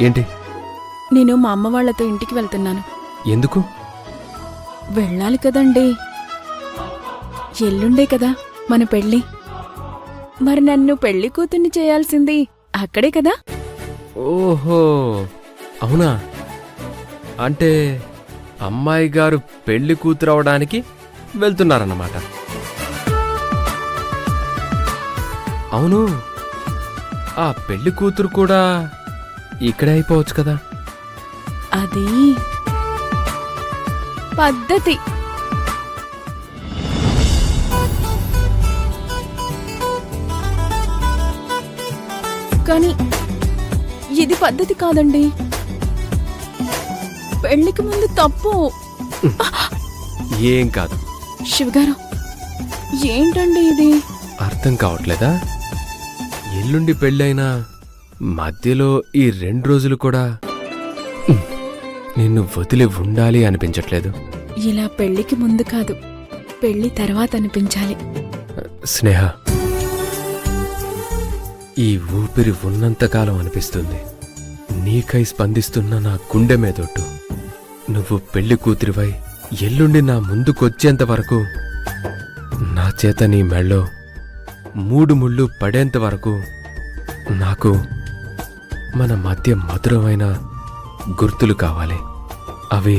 ఏంటి? నేను మా అమ్మ వాళ్లతో ఇంటికి వెళ్తున్నాను. ఎందుకు? వెళ్ళాలి కదండి. ఎల్లుండే కదా మన పెళ్ళి. మరి నన్ను పెళ్లి కూతుర్ని చేయాల్సింది అక్కడే కదా. ఓహో, అవునా? అంటే అమ్మాయి గారు పెళ్లి కూతురవడానికి వెళ్తున్నారన్నమాట. అవును, ఆ పెళ్లి కూతురు కూడా ఇక్కడే అయిపోవచ్చు కదా. అది పద్ధతి. కానీ ఇది పద్ధతి కాదండి. పెళ్లికి ముందు తప్పు. ఏం కాదు. శివగారు, ఏంటండి ఇది? అర్థం కావట్లేదా? ఎల్లుండి పెళ్ళైనా మధ్యలో ఈ 2 రోజులు కూడా నిన్ను వదిలి ఉండాలి అనిపించట్లేదు. ఇలా పెళ్లికి ముందు కాదు, పెళ్లి తర్వాత అనిపించాలి. స్నేహ, ఈ ఊపిరి ఉన్నంతకాలం అనిపిస్తుంది నీకై స్పందిస్తున్న నా గుండె మీదొట్టు. నువ్వు పెళ్లి కూతురివై ఎల్లుండి నా ముందుకొచ్చేంత వరకు, నా చేత నీ మెళ్ళో 3 ముళ్ళు పడేంత వరకు నాకు మన మధ్య మధురమైన గుర్తులు కావాలి. అవి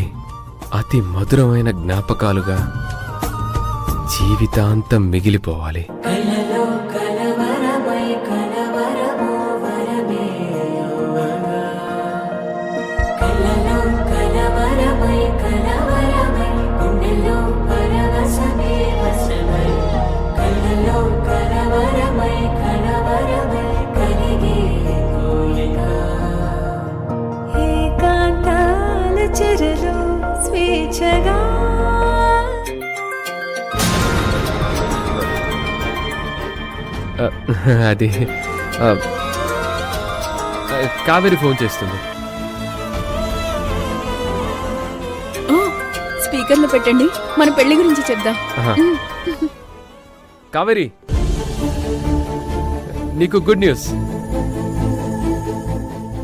అతి మధురమైన జ్ఞాపకాలుగా జీవితాంతం మిగిలిపోవాలి. అది కావేరి ఫోన్ చేస్తుంది. స్పీకర్లో పెట్టండి, మన పెళ్లి గురించి చెప్దాం. కావేరి, నీకు గుడ్ న్యూస్.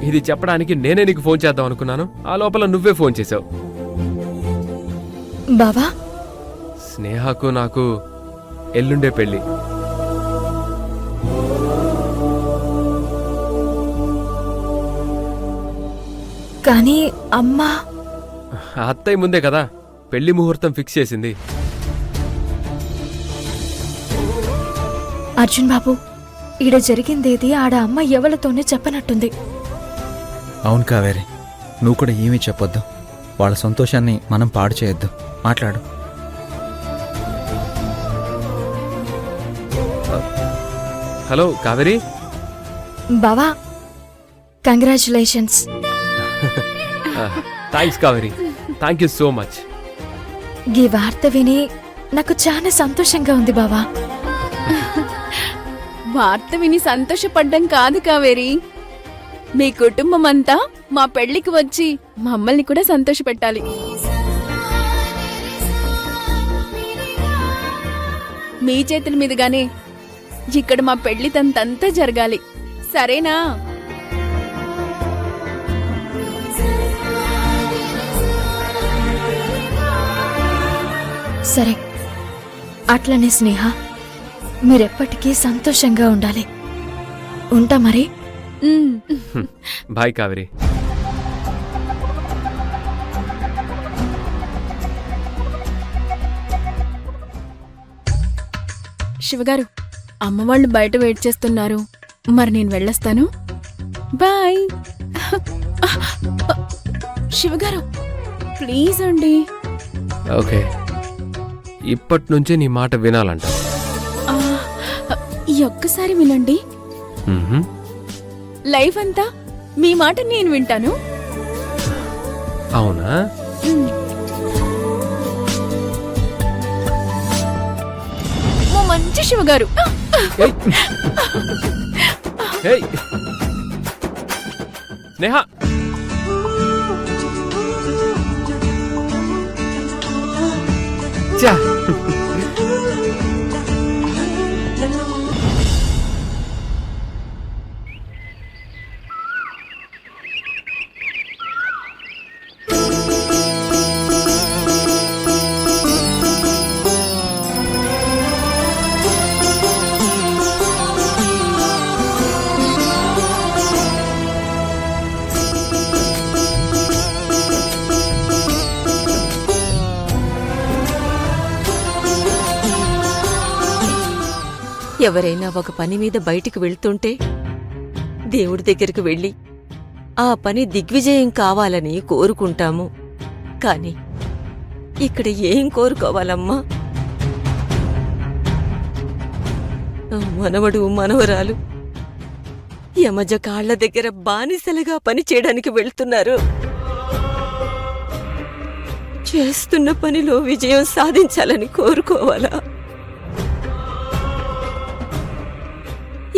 ఇది చెప్పడానికి నేనే నీకు ఫోన్ చేద్దాం అనుకున్నాను. ఆ లోపల నువ్వే ఫోన్ చేశావు. బావా, స్నేహకు నాకు ఎల్లుండే పెళ్లి. కానీ అమ్మా, అత్తయ్య ముందే కదా పెళ్లి ముహూర్తం ఫిక్స్ చేసింది. అర్జున్ బాబు, ఈడ జరిగిందేది ఆడ అమ్మ ఎవరితోనే చెప్పనట్టుంది. అవును కావేరి, నువ్వు కూడా ఏమీ చెప్పొద్దు. వాళ్ళ సంతోషాన్ని మనం పాడు చేయొద్దు. మాట్లాడు. హలో కావేరి. బావా, congratulations. Thanks Kaveri, thank you so much. ఈ వార్త విని నాకు చాలా సంతోషంగా ఉంది బావా. వార్త విని సంతోషపడ్డం కాదు కావేరి, మీ కుటుంబం అంతా మా పెళ్లికి వచ్చి మమ్మల్ని కూడా సంతోషపెట్టాలి. మీ చేతుల మీదుగానే ఇక్కడ మా పెళ్లి తంతంతా జరగాలి. సరేనా? సరే, అట్లనే స్నేహ, మీరెప్పటికీ సంతోషంగా ఉండాలి. ఉంటా మరి. బాయ్ కావేరి. శివగారు, అమ్మవాళ్ళు బయట వెయిట్ చేస్తున్నారు. మరి నేను వెళ్ళొస్తాను. బాయ్. శివగారు, ప్లీజ్ అండి. ఓకే, ఇప్పటి నుంచి నీ మాట వినాలంట. ఈ ఒక్కసారి వినండి. లైఫ్ అంతా మీ మాట నేను వింటాను. అవునా? మంచి శివగారు. స్నేహ, ఎవరైనా ఒక పని మీద బయటికి వెళ్తుంటే దేవుడి దగ్గరికి వెళ్ళి ఆ పని దిగ్విజయం కావాలని కోరుకుంటాము. కాని ఇక్కడ ఏం కోరుకోవాలమ్మా? మనవడు మనవరాలు యమజ కాళ్ల దగ్గర బానిసలుగా పనిచేయడానికి వెళ్తున్నారు. చేస్తున్న పనిలో విజయం సాధించాలని కోరుకోవాలా?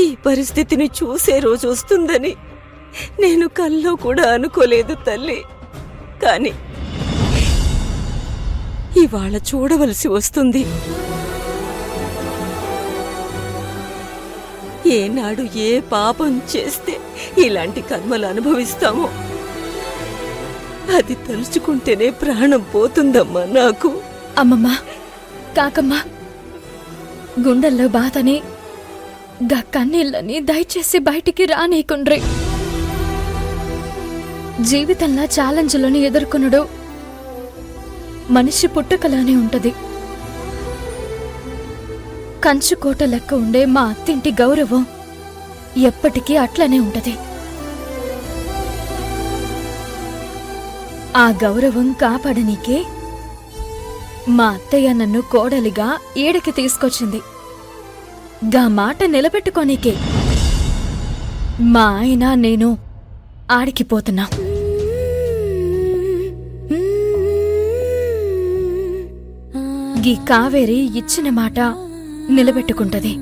ఈ పరిస్థితిని చూసే రోజు వస్తుందని నేను కల్లో కూడా అనుకోలేదు తల్లి. కాని ఇవాళ చూడవలసి వస్తుంది. ఏనాడు ఏ పాపం చేస్తే ఇలాంటి కర్మలు అనుభవిస్తామో అది తలుచుకుంటేనే ప్రాణం పోతుందమ్మా నాకు. అమ్మమ్మ, కాకమ్మ, గుండెల్లో బాధని గా కన్నీళ్ళని దయచేసి బయటికి రానీకుండ్రి. జీవితంలో ఛాలెంజ్లను ఎదుర్కొనుడు మనిషి పుట్టుకలానే ఉంటది. కంచుకోట లెక్క ఉండే మా అత్తింటి గౌరవం ఎప్పటికీ అట్లనే ఉంటది. ఆ గౌరవం కాపాడనీకే మా అత్తయ్య నన్ను కోడలిగా ఈడకి తీసుకొచ్చింది. గా మాట నిలబెట్టుకోనీకే మా ఆయన నేను ఆడికిపోతున్నా. గీ కావేరి ఇచ్చిన మాట నిలబెట్టుకుంటది.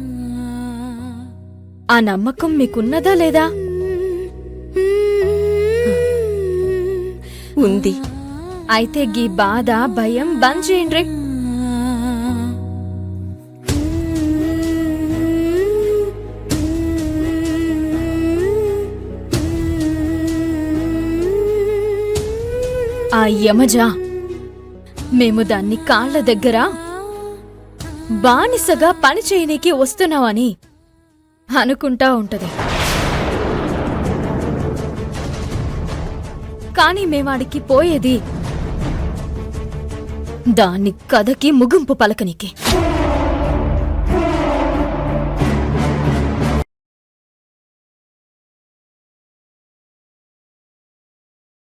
ఆ నమ్మకం మీకున్నదా లేదా? ఉంది. అయితే గీ బాధ భయం బంద్ చేయండ్రి. ఆ యమజ మేము దాన్ని కాళ్ల దగ్గర బానిసగా పనిచేయనీకి వస్తున్నావని అనుకుంటా ఉంటది. కాని మేవాడికి పోయేది దాన్ని కథకి ముగింపు పలకనికి.